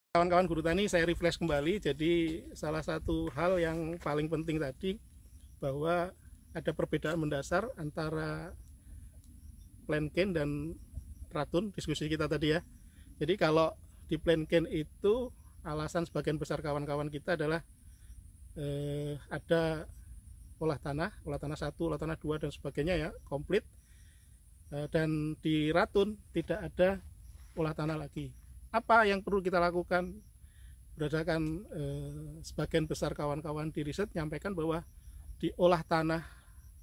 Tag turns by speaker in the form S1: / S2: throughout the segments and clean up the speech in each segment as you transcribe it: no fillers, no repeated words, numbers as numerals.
S1: Kawan-kawan guru tani, saya refresh kembali. Jadi salah satu hal yang paling penting tadi bahwa ada perbedaan mendasar antara Planken dan Ratun, diskusi kita tadi ya. Jadi kalau di Planken itu alasan sebagian besar kawan-kawan kita adalah ada olah tanah 1, olah tanah 2 dan sebagainya ya, komplit. Dan di Ratun tidak ada olah tanah lagi. Apa yang perlu kita lakukan? Berdasarkan sebagian besar kawan-kawan di riset menyampaikan bahwa di olah tanah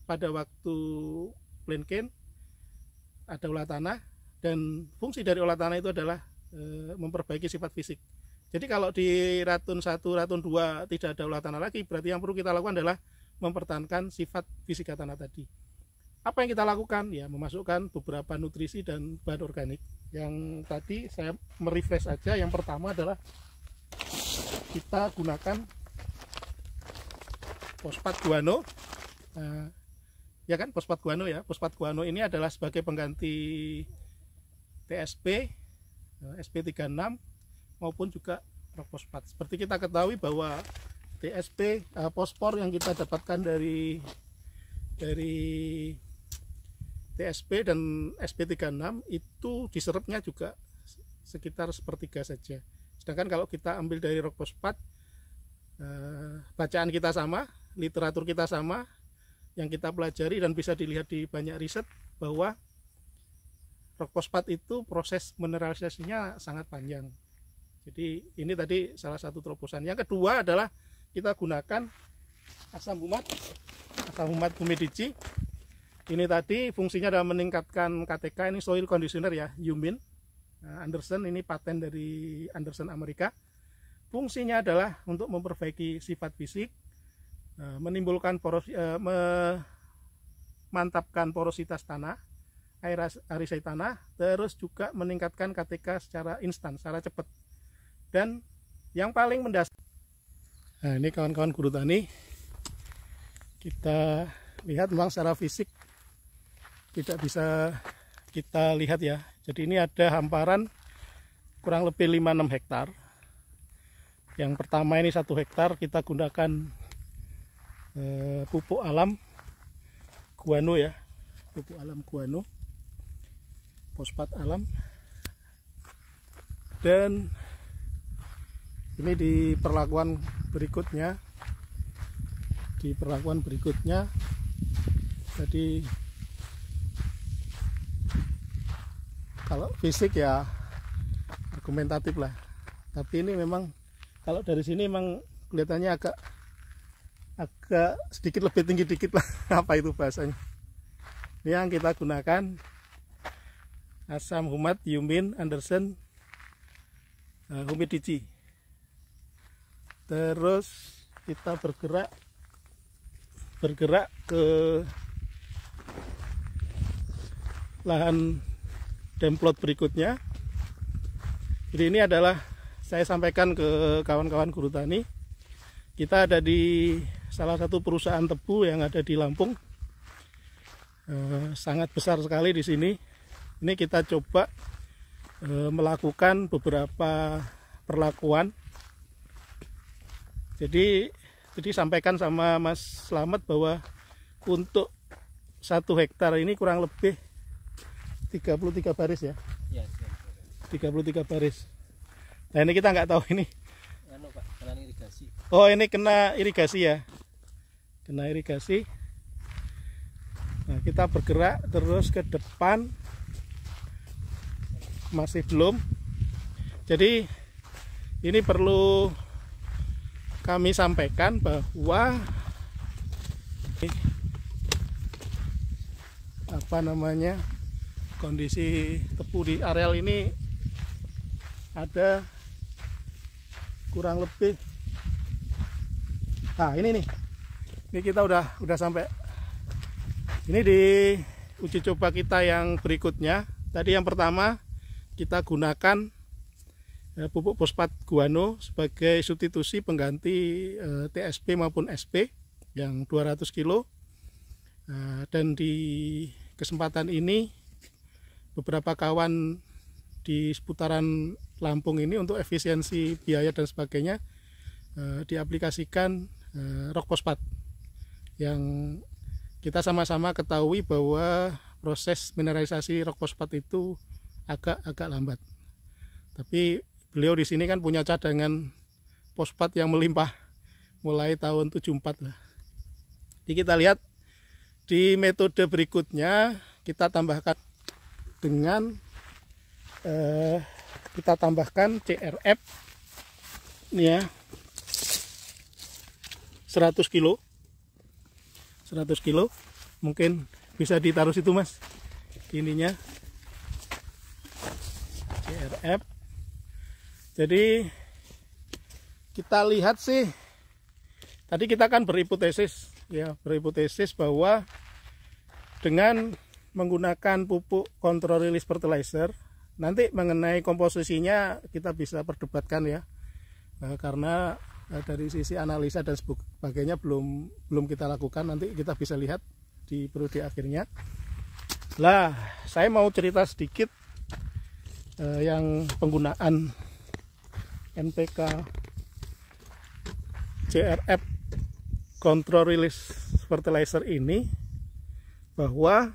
S1: pada waktu Planken ada olah tanah, dan fungsi dari olah tanah itu adalah memperbaiki sifat fisik. Jadi kalau di Ratun 1, Ratun 2 tidak ada olah tanah lagi, berarti yang perlu kita lakukan adalah mempertahankan sifat fisika tanah tadi. Apa yang kita lakukan? Ya, memasukkan beberapa nutrisi dan bahan organik. Yang tadi saya merefresh aja. Yang pertama adalah kita gunakan fosfat guano. Ya kan, fosfat guano ya. Fosfat guano ini adalah sebagai pengganti TSP, SP36 maupun juga rock fosfat. Seperti kita ketahui bahwa TSP, fosfor yang kita dapatkan dari TSP dan SP36 itu diserapnya juga sekitar sepertiga saja. Sedangkan kalau kita ambil dari rock fosfat, bacaan kita sama, literatur kita sama, yang kita pelajari dan bisa dilihat di banyak riset bahwa rock fosfat itu proses mineralisasinya sangat panjang. Jadi ini tadi salah satu terobosan. Yang kedua adalah kita gunakan asam humat Humidigi. Ini tadi fungsinya adalah meningkatkan KTK, ini soil conditioner ya, Yumin Anderson, ini paten dari Anderson Amerika. Fungsinya adalah untuk memperbaiki sifat fisik, menimbulkan memantapkan porositas tanah, aerasi tanah, terus juga meningkatkan KTK secara instan, secara cepat. Dan yang paling mendasar, nah ini kawan-kawan guru tani, kita lihat memang secara fisik tidak bisa kita lihat ya. Jadi ini ada hamparan kurang lebih 5-6 hektar. Yang pertama ini 1 hektar kita gunakan pupuk alam guano ya, pupuk alam guano, fosfat alam. Dan ini di perlakuan berikutnya, jadi kalau fisik ya argumentatif lah, tapi ini memang kalau dari sini memang kelihatannya agak sedikit lebih tinggi dikit lah. Apa itu bahasanya? Yang kita gunakan asam humat Yumin Anderson Humidigi. Terus kita bergerak ke lahan demplot berikutnya. Jadi ini adalah saya sampaikan ke kawan-kawan guru tani. Kita ada di salah satu perusahaan tebu yang ada di Lampung. Sangat besar sekali di sini. Ini kita coba melakukan beberapa perlakuan. Jadi sampaikan sama Mas Slamet bahwa untuk 1 hektar ini kurang lebih 33 baris ya? Ya, 33 baris. Nah ini kita nggak tahu ini. Kena irigasi. Oh ini kena irigasi ya? Kena irigasi. Nah kita bergerak terus ke depan. Masih belum. Jadi ini perlu kami sampaikan bahwa kondisi tebu di areal ini ada kurang lebih, nah ini kita udah sampai ini di uji coba kita yang berikutnya. Tadi yang pertama kita gunakan pupuk fosfat guano sebagai substitusi pengganti TSP maupun SP yang 200 kilo. Dan di kesempatan ini beberapa kawan di seputaran Lampung ini untuk efisiensi biaya dan sebagainya diaplikasikan rock fosfat yang kita sama-sama ketahui bahwa proses mineralisasi rock fosfat itu agak lambat. Tapi beliau di sini kan punya cadangan fosfat yang melimpah mulai tahun 74 lah. Jadi kita lihat di metode berikutnya kita tambahkan dengan kita tambahkan CRF ini ya, 100 kilo mungkin bisa ditaruh situ mas, ininya CRF. Jadi kita lihat sih, tadi kita kan berhipotesis bahwa dengan menggunakan pupuk control release fertilizer, nanti mengenai komposisinya kita bisa perdebatkan ya, karena dari sisi analisa dan sebagainya belum kita lakukan. Nanti kita bisa lihat di periode akhirnya. Lah, saya mau cerita sedikit yang penggunaan NPK CRF control release fertilizer ini, bahwa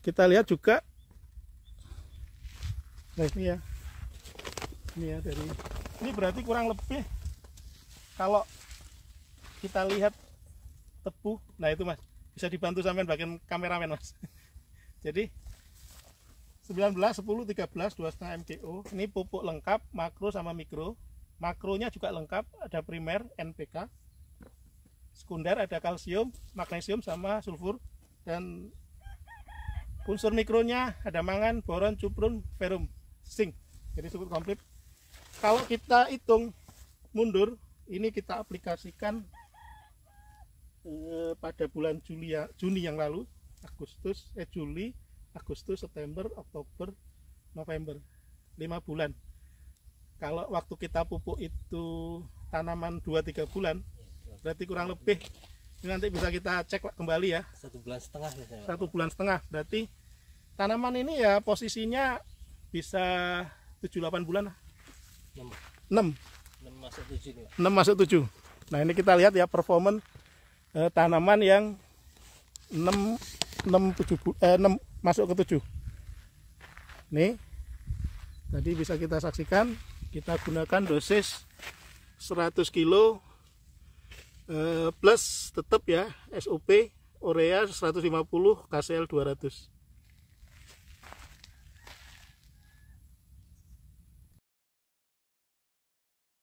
S1: kita lihat juga nah ini ya dari ini berarti kurang lebih kalau kita lihat tebu, nah itu mas bisa dibantu sampean bagian kameramen mas. Jadi 19, 10, 13, 2,5 MGO ini pupuk lengkap makro sama mikro. Makronya juga lengkap, ada primer NPK, sekunder ada kalsium, magnesium sama sulfur, dan unsur mikronya ada mangan, boron, cuprum, ferum, zinc. Jadi cukup komplit. Kalau kita hitung mundur, ini kita aplikasikan pada bulan Juni yang lalu, Juli, Agustus, September, Oktober, November, 5 bulan. Kalau waktu kita pupuk itu tanaman 2-3 bulan, berarti kurang lebih ini nanti bisa kita cek kembali ya.
S2: 1,5 bulan ya,
S1: 1,5 bulan. Berarti tanaman ini ya posisinya bisa 7-8 bulan lah. 6
S2: masuk 7 nih,
S1: 6 masuk 7. Nah ini kita lihat ya performan tanaman yang 6 masuk ke 7. Nih tadi bisa kita saksikan, kita gunakan dosis 100 kilo plus tetap ya SOP urea 150 KCl 200.